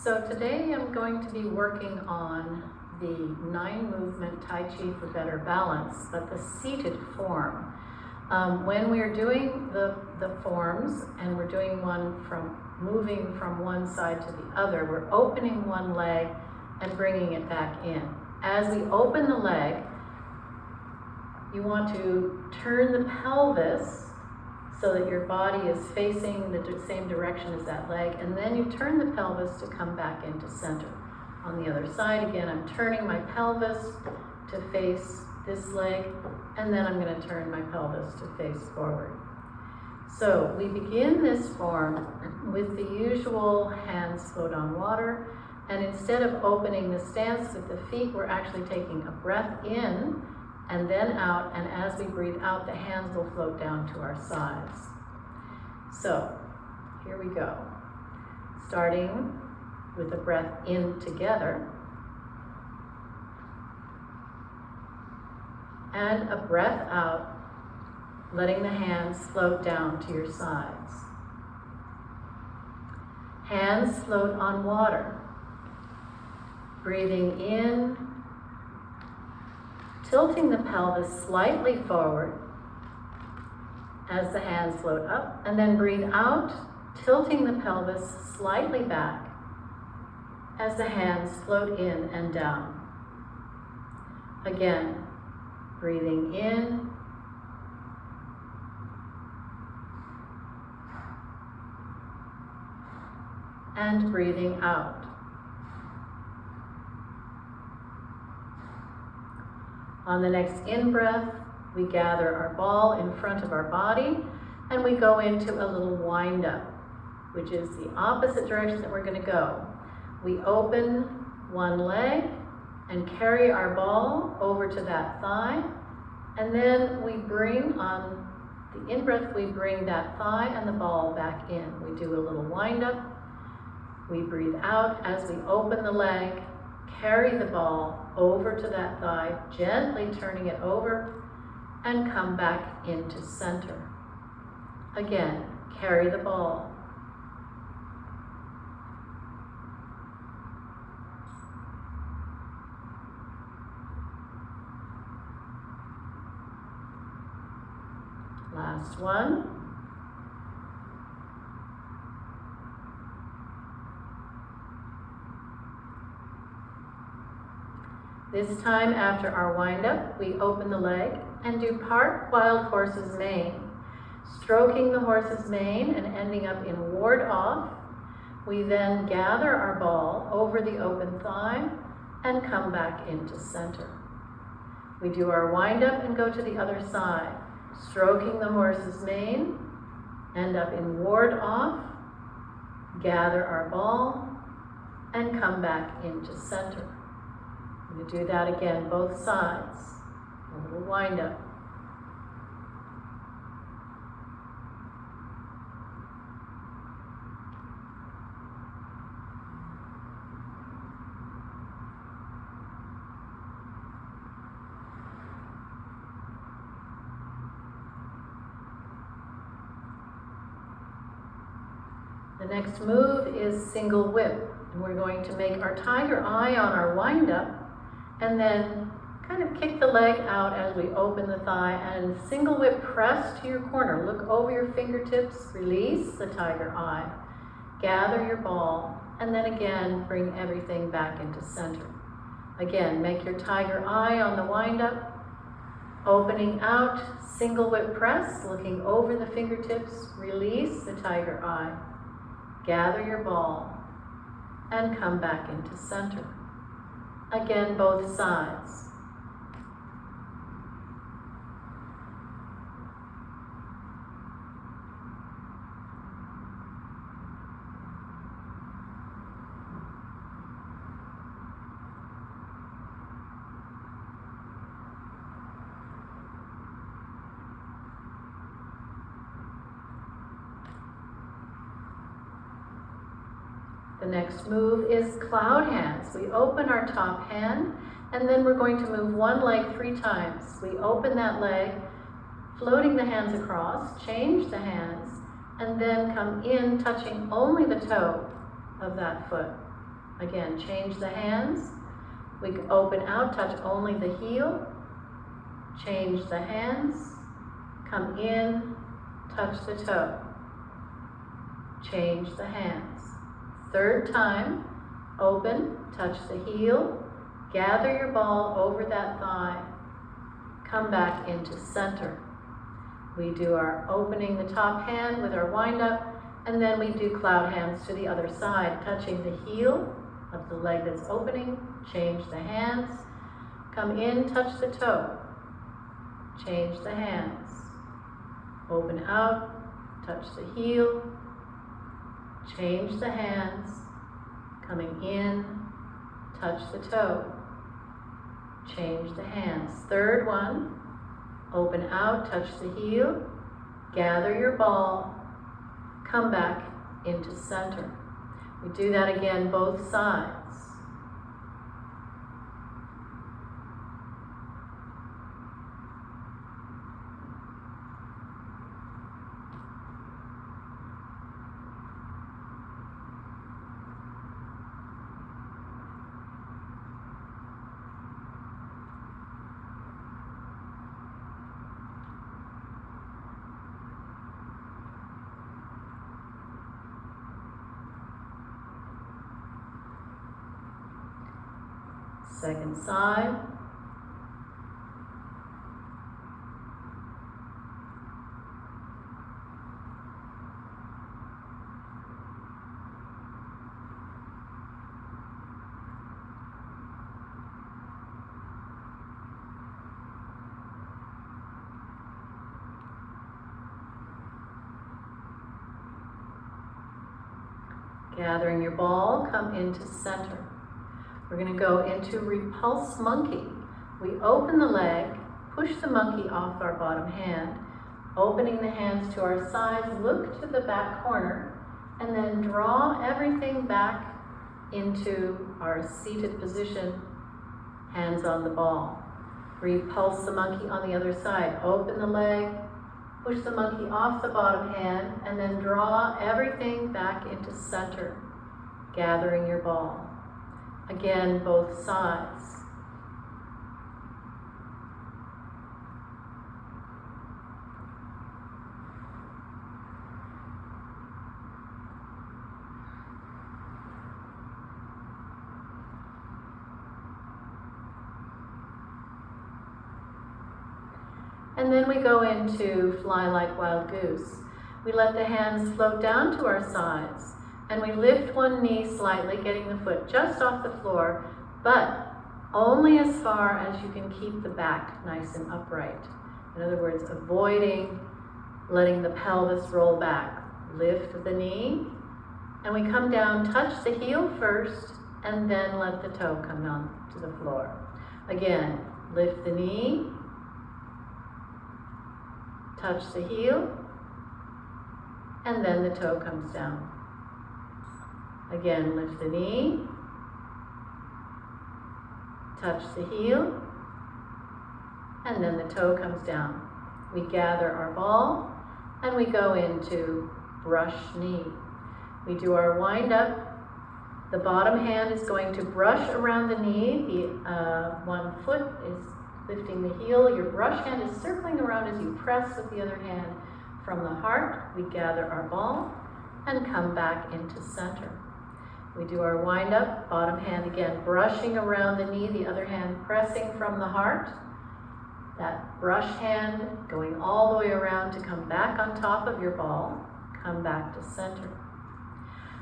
So today I'm going to be working on the 9-movement Tai Chi for better balance, but the seated form. When we're doing the forms and we're doing one from moving from one side to the other, we're opening one leg and bringing it back in. As we open the leg, you want to turn the pelvis so that your body is facing the same direction as that leg, and then you turn the pelvis to come back into center. On the other side, again, I'm turning my pelvis to face this leg, and then I'm going to turn my pelvis to face forward. So we begin this form with the usual hands float on water, and instead of opening the stance with the feet, we're actually taking a breath in and then out, and as we breathe out, the hands will float down to our sides. So, here we go. Starting with a breath in together, and a breath out, letting the hands float down to your sides. Hands float on water. Breathing in, tilting the pelvis slightly forward as the hands float up, and then breathe out, tilting the pelvis slightly back as the hands float in and down. Again, breathing in, and breathing out. On the next in-breath, we gather our ball in front of our body and we go into a little wind-up, which is the opposite direction that we're going to go. We open one leg and carry our ball over to that thigh, and then we bring on the in-breath, we bring that thigh and the ball back in. We do a little wind-up. We breathe out as we open the leg, carry the ball over to that thigh, gently turning it over, and come back into center. Again, carry the ball. Last one. This time, after our wind-up, we open the leg and do part wild horse's mane. Stroking the horse's mane and ending up in ward off, we then gather our ball over the open thigh and come back into center. We do our wind-up and go to the other side. Stroking the horse's mane, end up in ward off, gather our ball, and come back into center. We do that again, both sides. A little wind up. The next move is single whip. And we're going to make our tiger eye on our wind up, and then kind of kick the leg out as we open the thigh and single whip press to your corner. Look over your fingertips, release the tiger eye, gather your ball, and then again bring everything back into center. Again, make your tiger eye on the wind up, opening out, single whip press, looking over the fingertips, release the tiger eye, gather your ball, and come back into center. Again, both sides. The next move is cloud hands. We open our top hand, and then we're going to move one leg 3 times. We open that leg, floating the hands across, change the hands, and then come in, touching only the toe of that foot. Again, change the hands. We open out, touch only the heel. Change the hands. Come in, touch the toe. Change the hands. Third time, open, touch the heel. Gather your ball over that thigh. Come back into center. We do our opening the top hand with our wind up, and then we do cloud hands to the other side, touching the heel of the leg that's opening. Change the hands. Come in, touch the toe. Change the hands. Open out, touch the heel. Change the hands. Coming in, touch the toe. Change the hands. Third one, open out, touch the heel, gather your ball, come back into center. We do that again, both sides. Second side. Gathering your ball, come into center. We're going to go into repulse monkey. We open the leg, push the monkey off our bottom hand, opening the hands to our sides, look to the back corner, and then draw everything back into our seated position, hands on the ball. Repulse the monkey on the other side. Open the leg, push the monkey off the bottom hand, and then draw everything back into center, gathering your ball. Again, both sides. And then we go into fly like wild goose. We let the hands float down to our sides. And we lift one knee slightly, getting the foot just off the floor, but only as far as you can keep the back nice and upright. In other words, avoiding letting the pelvis roll back. Lift the knee, and we come down, touch the heel first, and then let the toe come down to the floor. Again, lift the knee, touch the heel, and then the toe comes down. Again, lift the knee, touch the heel, and then the toe comes down. We gather our ball, and we go into brush knee. We do our wind up. The bottom hand is going to brush around the knee. The one foot is lifting the heel. Your brush hand is circling around as you press with the other hand from the heart. We gather our ball and come back into center. We do our wind up, bottom hand again brushing around the knee, the other hand pressing from the heart. That brush hand going all the way around to come back on top of your ball, come back to center.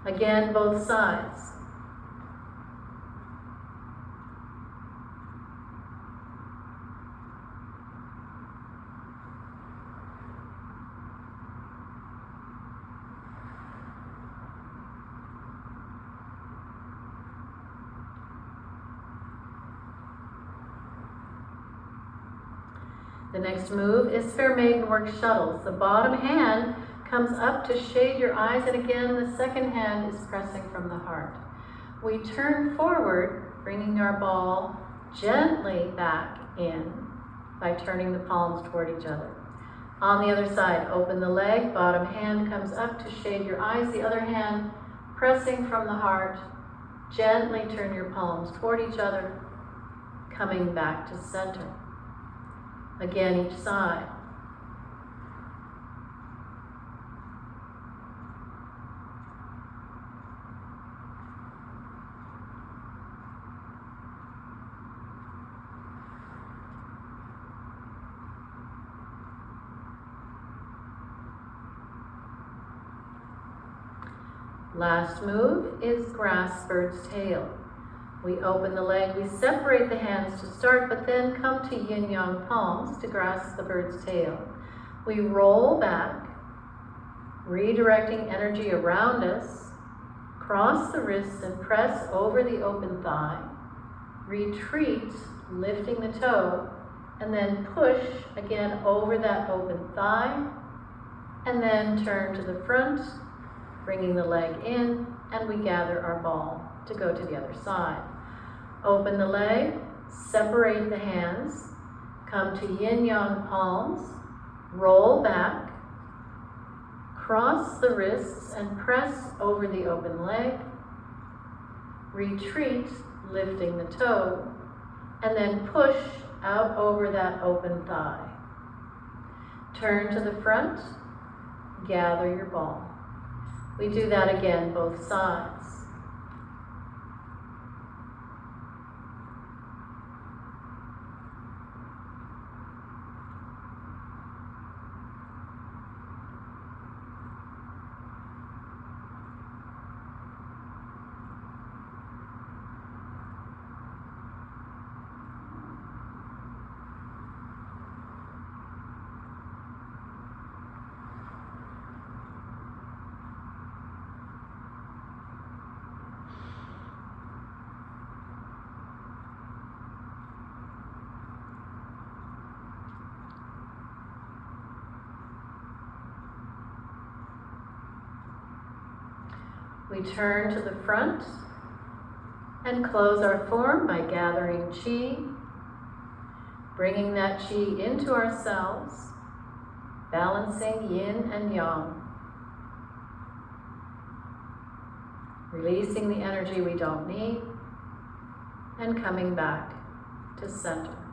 Again, both sides. The next move is Fair Maiden Work Shuttles. The bottom hand comes up to shade your eyes, and again the second hand is pressing from the heart. We turn forward, bringing our ball gently back in by turning the palms toward each other. On the other side, open the leg, bottom hand comes up to shade your eyes, the other hand pressing from the heart, Gently turn your palms toward each other, coming back to center. Again, each side. Last move is grass bird's tail. We open the leg, we separate the hands to start, but then come to yin-yang palms to grasp the bird's tail. We roll back, redirecting energy around us, cross the wrists and press over the open thigh, retreat, lifting the toe, and then push again over that open thigh, and then turn to the front, bringing the leg in, and we gather our ball to go to the other side. Open the leg, separate the hands, come to yin-yang palms, roll back, cross the wrists and press over the open leg, retreat, lifting the toe, and then push out over that open thigh. Turn to the front, gather your ball. We do that again, both sides. We turn to the front and close our form by gathering chi, bringing that chi into ourselves, balancing yin and yang, releasing the energy we don't need, and coming back to center.